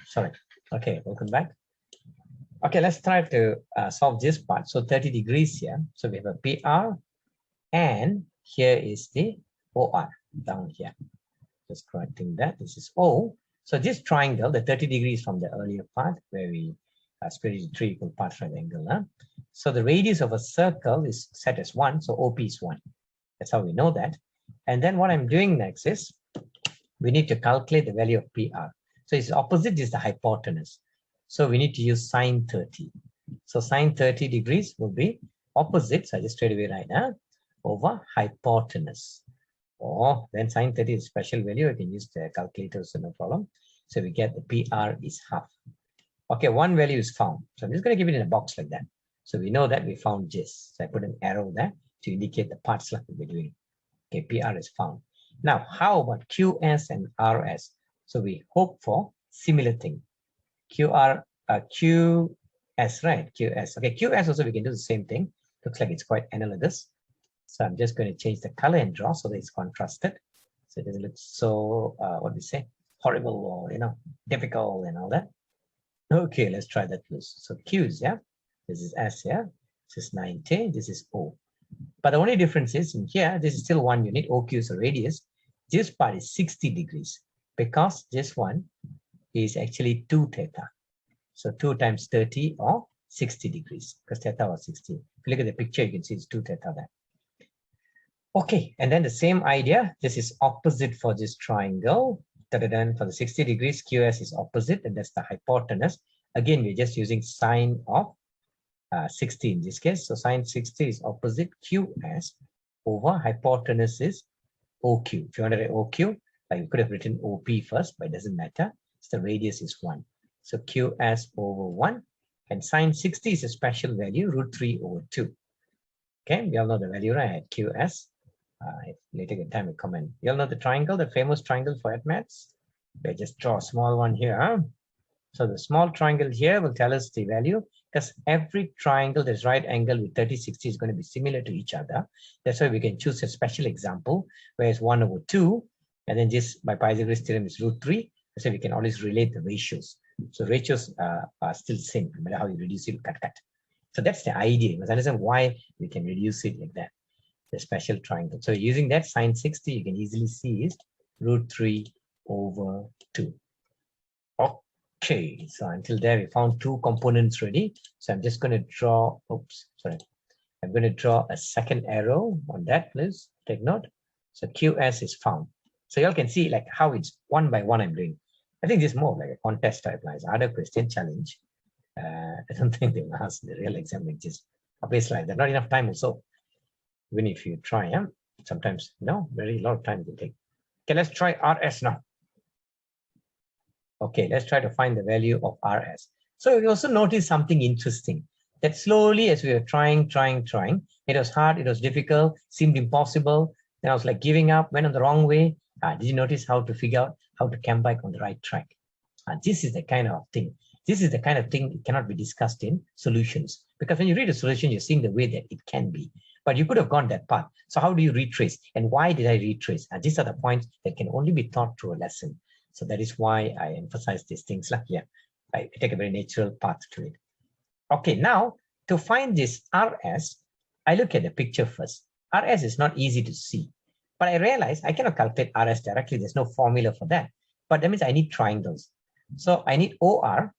sorry. Okay, welcome back. Okay, let's try to solve this part. So 30 degrees here. So we have a PR and here is the OR down here. Just correcting that. This is O. So this triangle, the 30 degrees from the earlier part where we split it into 3 equal parts right angle. Huh? So the radius of a circle is set as 1. So OP is 1. That's how we know that. And then what I'm doing next is we need to calculate the value of PR. So its opposite is the hypotenuse. So we need to use sine 30. So sine 30 degrees will be opposite. So I just straight away write over hypotenuse. Or then sine 30 is special value. I can use the calculator, so no problem. So we get the PR is half. Okay, one value is found. So I'm just going to give it in a box like that. So we know that we found this. So I put an arrow there to indicate the parts like we're doing. Okay, PR is found. Now, how about QS and RS? So we hope for similar thing. QS, right? QS. Okay, QS also we can do the same thing. Looks like it's quite analogous. So I'm just going to change the color and draw so that it's contrasted. So it doesn't look so, what do you say, horrible or, difficult and all that. Okay, let's try that first. So Q's, yeah? This is S, yeah? This is 90, this is O. But the only difference is in here, this is still 1 unit, OQ is a radius. This part is 60 degrees because this one is actually 2 theta. So 2 times 30 or 60 degrees because theta was 60. If you look at the picture, you can see it's 2 theta there. Okay, and then the same idea, this is opposite for this triangle. For the 60 degrees, QS is opposite, and that's the hypotenuse. Again, we're just using sine of 60 in this case. So sine 60 is opposite QS over hypotenuse is OQ. If you want to write OQ, like you could have written OP first, but it doesn't matter. So the radius is 1. So QS over 1. And sine 60 is a special value, √3 over 2. Okay, we all know the value, right? QS. If later get time to comment. You all know the triangle, the famous triangle for maths. We just draw a small one here. So the small triangle here will tell us the value because every triangle that's right angle with 30, 60 is going to be similar to each other. That's why we can choose a special example where it's 1 over 2. And then this by Pythagoras theorem is √3. So we can always relate the ratios. So ratios are still same, no matter how you reduce it, cut. So that's the idea. You must understand why we can reduce it like that. The special triangle. So using that sine 60, you can easily see is √3 over 2. Okay, so until there we found 2 components ready. So I'm just going to draw, I'm going to draw a second arrow on that, please take note. So QS is found. So you all can see like how it's one by one I'm doing. I think this is more like a contest type, like other question challenge. I don't think they will ask the real exam like this. Obviously, like there's not enough time also. Even if you try, sometimes, very lot of time to take. Okay, let's try RS now. Okay, let's try to find the value of RS. So we also noticed something interesting, that slowly as we were trying, it was hard, it was difficult, seemed impossible. Then I was like giving up, went on the wrong way. Did you notice how to figure out how to come back on the right track? This is the kind of thing. This is the kind of thing that cannot be discussed in solutions. Because when you read a solution, you're seeing the way that it can be. But you could have gone that path. So how do you retrace? And why did I retrace? These are the points that can only be taught through a lesson. So that is why I emphasize these things. Like, yeah, I take a very natural path to it. Okay, now to find this RS, I look at the picture first. RS is not easy to see. But I realize I cannot calculate RS directly. There's no formula for that. But that means I need triangles. So I need OR.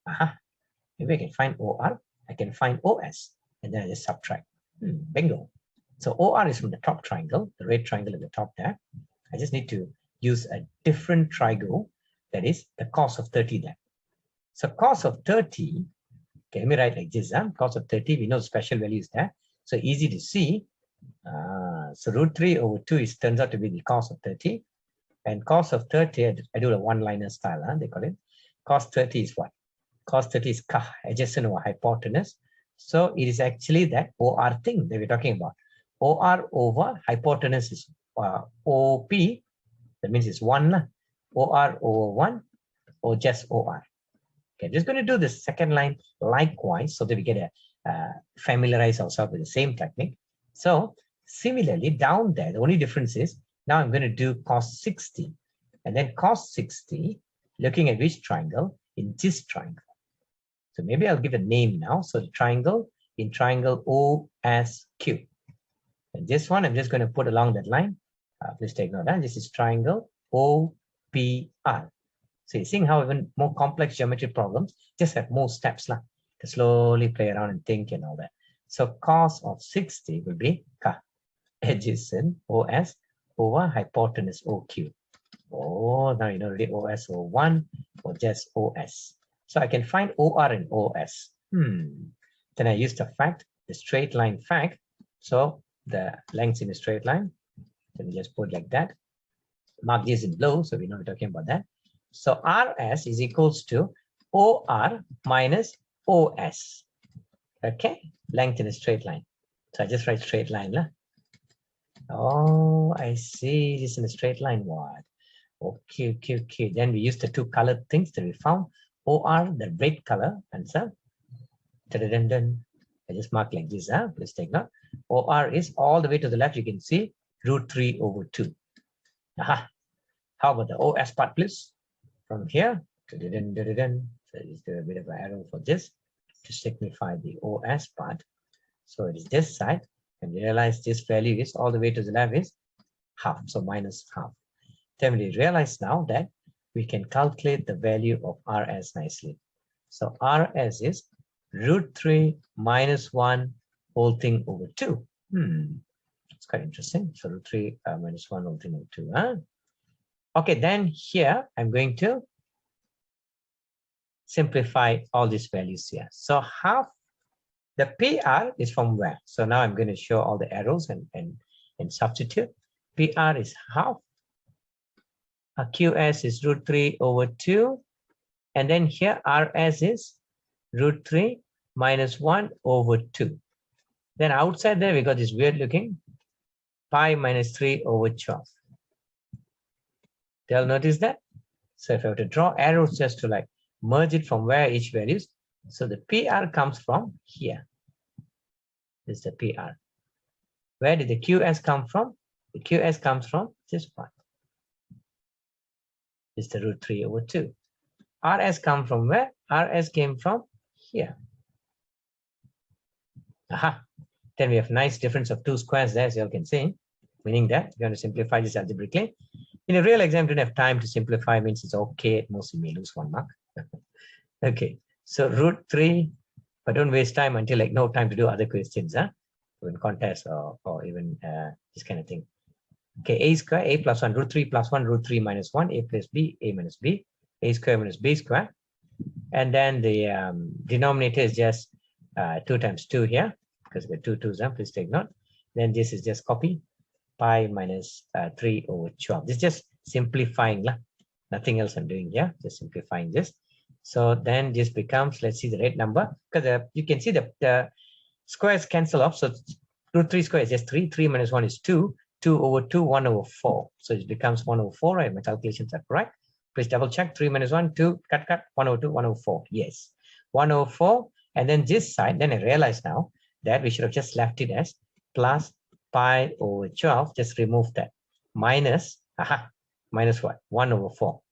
Maybe I can find OR. I can find OS. And then I just subtract. Bingo. So OR is from the top triangle, the red triangle at the top there. I just need to use a different triangle, that is the cos of 30 there. So cos of 30, okay, let me write like this. Cos of 30, we know the special value is there. So easy to see. So √3 over 2 turns out to be the cos of 30. And cos of 30, I do a one-liner style, they call it. Cos 30 is what? Cos 30 is adjacent over hypotenuse. So it is actually that OR thing that we're talking about. OR over hypotenuse is OP. That means it's 1. OR over 1 or just OR. Okay, I'm just going to do the second line likewise so that we get familiarize ourselves with the same technique. So similarly, down there, the only difference is now I'm going to do cos 60. And then cos 60, looking at which triangle, in this triangle. So maybe I'll give a name now. So the triangle in triangle OSQ. And this one, I'm just going to put along that line. Please take note that this is triangle OPR. So you're seeing how even more complex geometry problems just have more steps to slowly play around and think and all that. So cos of 60 will be adjacent OS over hypotenuse OQ. Oh, now you know already OS or 1 or just OS. So I can find OR and OS. Then I use the fact, the straight line fact. So the length in a straight line. Let me just put like that. Mark this in blue, so we know we're talking about that. So RS is equals to OR minus OS. Okay, length in a straight line. So I just write straight line. Oh, I see. This in a straight line. What? Okay. Then we use the two colored things that we found. OR, the red color answer. I just mark like this. Please take note. OR is all the way to the left. You can see √3/2. Aha. How about the OS part, please? From here. So just do a bit of an arrow for this to signify the OS part. So it is this side. And realize this value is all the way to the left is half. So minus half. Then we realize now that we can calculate the value of RS nicely. So RS is √3 minus 1 whole thing over 2. It's quite interesting. So √3 minus 1 whole thing over 2. Okay, then here I'm going to simplify all these values here. So half the PR is from where? So now I'm going to show all the arrows and substitute. PR is half. QS is √3/2. And then here RS is √3 minus 1/2. Then outside there we got this weird looking pi minus 3/12. They'll notice that. So if I were to draw arrows just to like merge it from where each values. So the PR comes from here. This is the PR. Where did the QS come from? The QS comes from this part. This is the √3/2. RS come from where? RS came from here. Aha. Then we have nice difference of 2 squares there, as you all can see. Meaning that you're going to simplify this algebraically. In a real exam, you don't have time to simplify, means it's okay. At most, you may lose 1 mark. Okay. So √3, but don't waste time until like no time to do other questions, even contests or even this kind of thing. Okay, a square, a plus 1, √3 plus 1, √3 minus 1, a plus b, a minus b, a square minus b square. And then the denominator is just 2 times 2 here, because we're 2 2s, please take note. Then this is just copy, pi minus 3/12. This is just simplifying, nothing else I'm doing here, just simplifying this. So then this becomes, let's see the right number, because you can see the squares cancel off. So √3 square is just 3, 3 minus 1 is 2, 2/2, 1/4. So it becomes 1/4, right? My calculations are correct. Please double check. 3 minus 1, 2, cut, 1/2, 1/4. Yes, 1/4. And then this side, then I realize now that we should have just left it as plus pi/12. Just remove that. Minus, minus what? 1/4.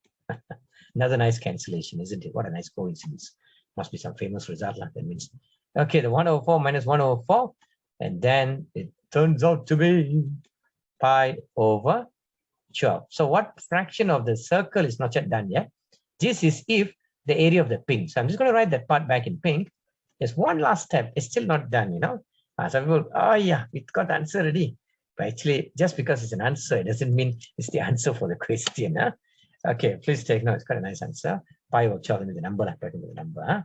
Another nice cancellation, isn't it? What a nice coincidence. Must be some famous result. That means, okay, the 1/4 minus 1/4. And then it turns out to be pi/12. So what fraction of the circle is not yet done yet? This is if the area of the pink. So I'm just going to write that part back in pink. There's one last step. It's still not done, Some people, oh yeah, we got the answer already. But actually, just because it's an answer, it doesn't mean it's the answer for the question. Okay, please take note. It's quite a nice answer. Pi/12 is the number. I'm talking about the number.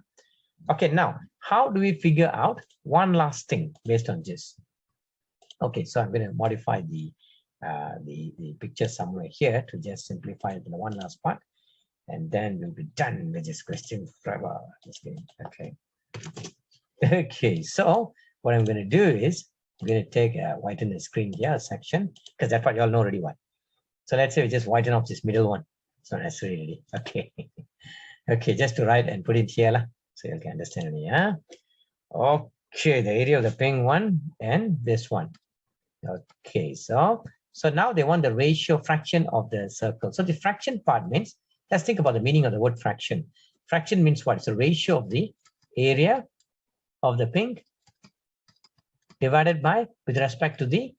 Okay, now, how do we figure out one last thing based on this? Okay, so I'm going to modify the picture somewhere here to just simplify it in the one last part. And then we'll be done with this question forever. Okay. Okay, so what I'm going to do is I'm going to take whiten the screen here, a section, because that's what you all know already what. So let's say we just whiten off this middle one. It's not necessary really. Okay. Okay, just to write and put it here, so you can understand me. Okay, the area of the pink one and this one. Okay, so now they want the ratio fraction of the circle. So the fraction part means, let's think about the meaning of the word fraction. Fraction means what? It's a ratio of the area of the pink divided by, with respect to the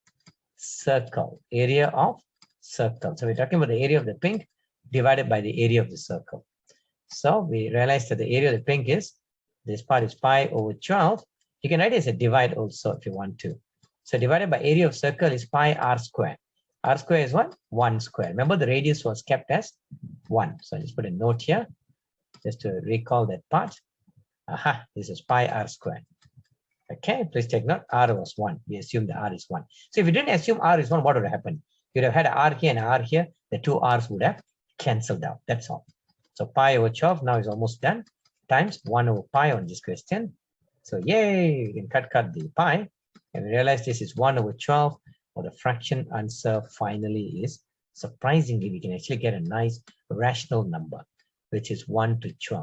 circle, area of circle. So we're talking about the area of the pink divided by the area of the circle. So we realize that the area of the pink is, this part is pi over 12. You can write it as a divide also if you want to. So divided by area of circle is pi r square. R square is what? 1 square. Remember the radius was kept as 1. So I just put a note here just to recall that part. Aha, this is pi r square. Okay, please take note. R was 1. We assume the R is 1. So if you didn't assume R is 1, what would have happened? You'd have had an R here and an R here. The two R's would have cancelled out. That's all. So pi over 12 now is almost done. Times 1 over pi on this question. So yay, we can cut the pi. And we realize this is 1 over 12. Or the fraction answer finally is, surprisingly, we can actually get a nice rational number, which is 1 to 12.